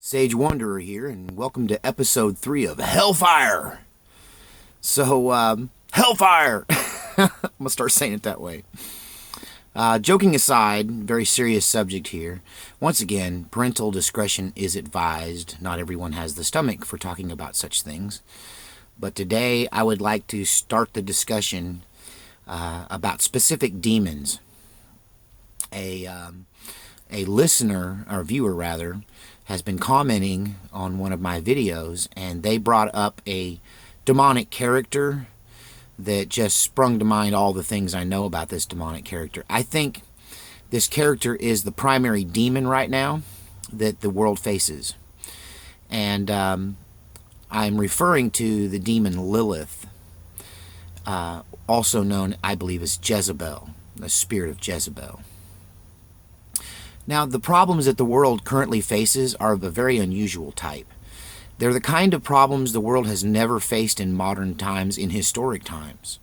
Sage Wanderer here, and welcome to episode 3 of Hellfire. Hellfire! I'm gonna start saying it that way. Joking aside, very serious subject here. Once again, parental discretion is advised. Not everyone has the stomach for talking about such things. But today, I would like to start the discussion about specific demons. A listener, or viewer rather, has been commenting on one of my videos, and they brought up a demonic character that just sprung to mind all the things I know about this demonic character. I think this character is the primary demon right now that the world faces. And I'm referring to the demon Lilith, also known, I believe, as Jezebel, the spirit of Jezebel. Now, the problems that the world currently faces are of a very unusual type. They're the kind of problems the world has never faced in modern times, in historic times.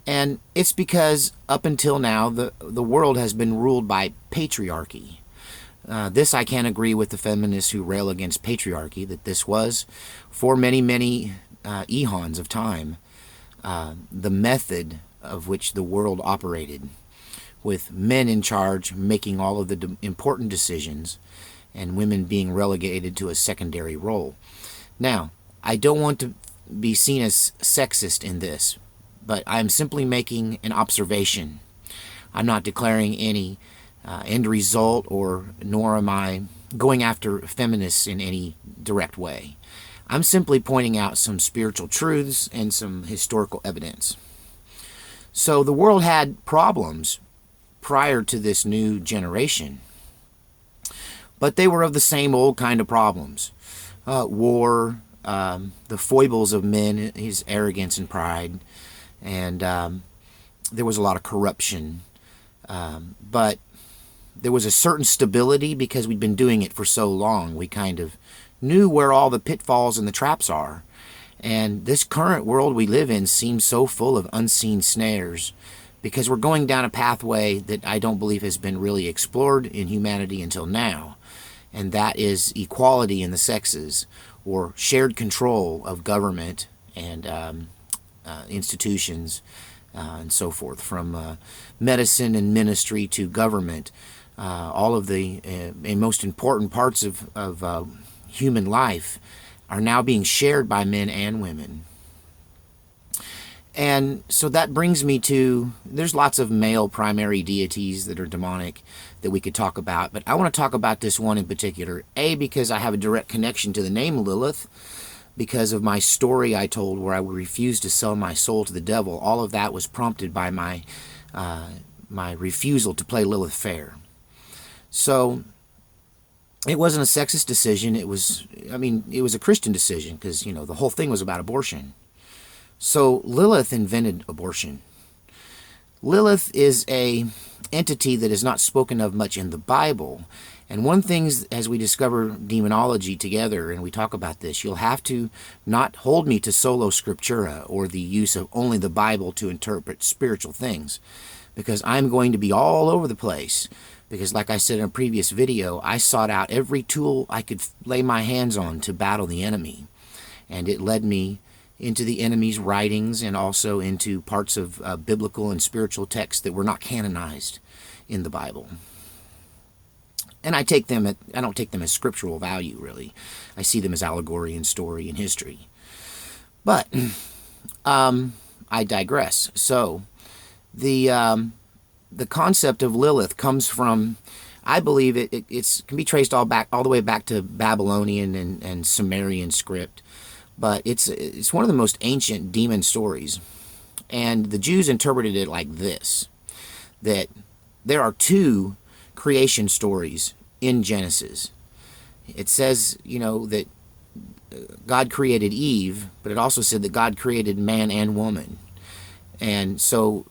And it's because up until now, the world has been ruled by patriarchy. This I can't agree with the feminists who rail against patriarchy, that this was, for many, many eons of time, the method of which the world operated, with men in charge making all of the important decisions and women being relegated to a secondary role. Now, I don't want to be seen as sexist in this, but I'm simply making an observation. I'm not declaring any end result, nor am I going after feminists in any direct way. I'm simply pointing out some spiritual truths and some historical evidence. So the world had problems prior to this new generation, but they were of the same old kind of problems. War, the foibles of men, his arrogance and pride, and there was a lot of corruption. But there was a certain stability because we'd been doing it for so long. We kind of knew where all the pitfalls and the traps are. And this current world we live in seems so full of unseen snares, because we're going down a pathway that I don't believe has been really explored in humanity until now, and that is equality in the sexes, or shared control of government and institutions and so forth, from medicine and ministry to government. All of the most important parts of human life are now being shared by men and women. And so that brings me to, there's lots of male primary deities that are demonic that we could talk about, but I want to talk about this one in particular. A, because I have a direct connection to the name Lilith, because of my story I told where I refused to sell my soul to the devil. All of that was prompted by my refusal to play Lilith fair. So it wasn't a sexist decision. It was a Christian decision, because, the whole thing was about abortion. So Lilith invented abortion. Lilith is a entity that is not spoken of much in the Bible. And one thing, as we discover demonology together and we talk about this, you'll have to not hold me to sola scriptura, or the use of only the Bible to interpret spiritual things, because I'm going to be all over the place. Because like I said in a previous video, I sought out every tool I could lay my hands on to battle the enemy. And it led me into the enemy's writings, and also into parts of biblical and spiritual texts that were not canonized in the Bible. And I don't take them as scriptural value, really. I see them as allegory and story and history. But I digress. So the concept of Lilith comes from, I believe it can be traced all the way back to Babylonian and Sumerian script. But it's one of the most ancient demon stories. And the Jews interpreted it like this, that there are two creation stories in Genesis. It says, that God created Eve, but it also said that God created man and woman. And so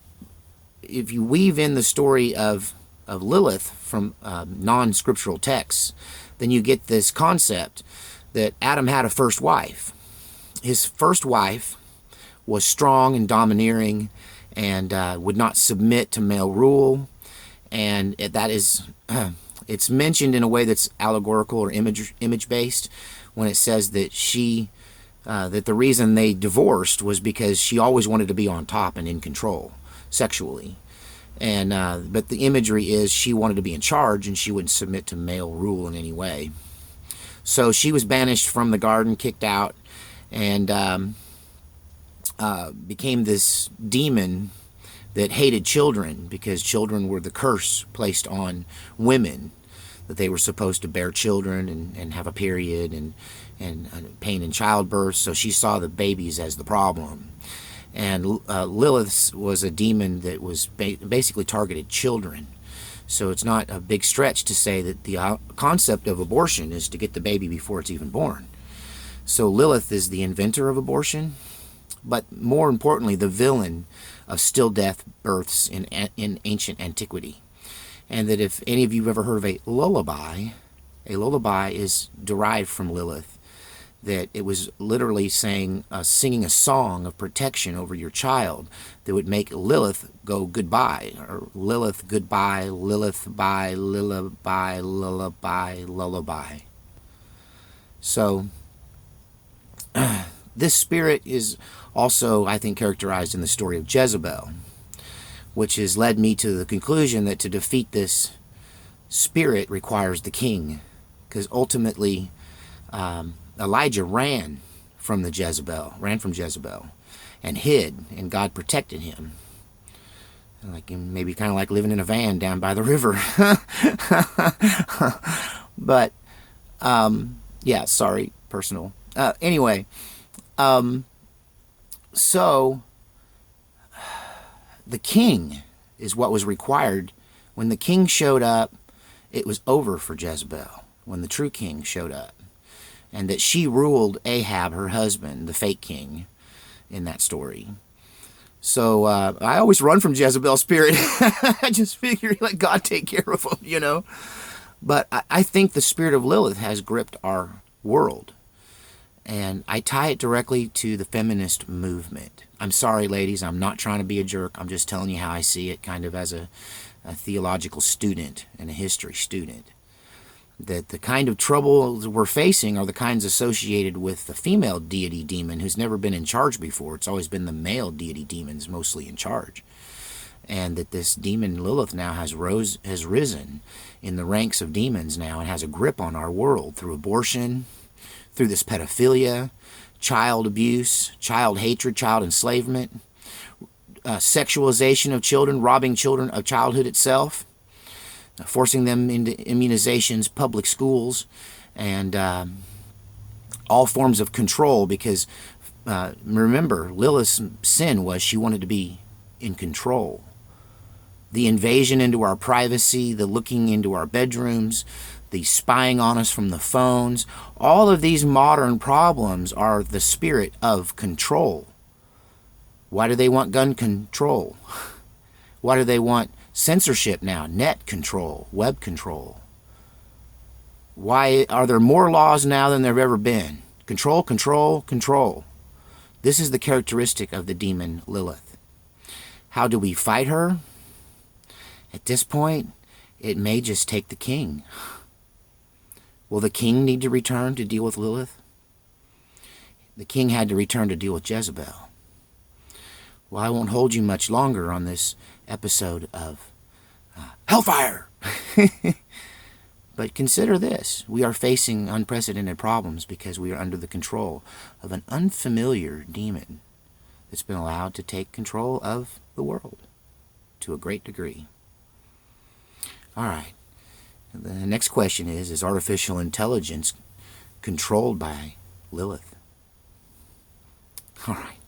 if you weave in the story of Lilith from non-scriptural texts, then you get this concept that Adam had a first wife. His first wife was strong and domineering and would not submit to male rule, and that is it's mentioned in a way that's allegorical or image based when it says that that the reason they divorced was because she always wanted to be on top and in control sexually. And but the imagery is she wanted to be in charge and she wouldn't submit to male rule in any way. So she was banished from the garden, kicked out, and became this demon that hated children because children were the curse placed on women, that they were supposed to bear children and have a period and pain in childbirth. So she saw the babies as the problem. And Lilith was a demon that was basically targeted children. So it's not a big stretch to say that the concept of abortion is to get the baby before it's even born. So Lilith is the inventor of abortion, but more importantly, the villain of still death births in ancient antiquity. And that if any of you have ever heard of a lullaby is derived from Lilith. That it was literally singing a song of protection over your child that would make Lilith go goodbye, or Lilith goodbye, Lilith bye, lullaby, lullaby, lullaby. So this spirit is also, I think, characterized in the story of Jezebel, which has led me to the conclusion that to defeat this spirit requires the king, because ultimately Elijah ran from Jezebel, and hid, and God protected him. Like maybe kind of like living in a van down by the river. But yeah, sorry, personal. Anyway, so the king is what was required. When the king showed up, it was over for Jezebel. When the true king showed up. And that she ruled Ahab, her husband, the fake king, in that story. So I always run from Jezebel's spirit. I just figure let God take care of them, you know. But I think the spirit of Lilith has gripped our world. And I tie it directly to the feminist movement. I'm sorry, ladies, I'm not trying to be a jerk. I'm just telling you how I see it, kind of as a theological student and a history student. That the kind of troubles we're facing are the kinds associated with the female deity demon who's never been in charge before. It's always been the male deity demons mostly in charge. And that this demon Lilith now has risen in the ranks of demons now and has a grip on our world through abortion, through this pedophilia, child abuse, child hatred, child enslavement, sexualization of children, robbing children of childhood itself, forcing them into immunizations, public schools, and all forms of control. Because remember, Lilith's sin was she wanted to be in control. The invasion into our privacy, the looking into our bedrooms, the spying on us from the phones, all of these modern problems are the spirit of control. Why do they want gun control? Why do they want censorship now, net control, web control? Why are there more laws now than there have ever been? Control, control, control. This is the characteristic of the demon Lilith. How do we fight her? At this point, it may just take the king. Will the king need to return to deal with Lilith? The king had to return to deal with Jezebel. Well, I won't hold you much longer on this episode of Hellfire. But consider this. We are facing unprecedented problems because we are under the control of an unfamiliar demon that's been allowed to take control of the world to a great degree. All right. The next question is artificial intelligence controlled by Lilith? All right.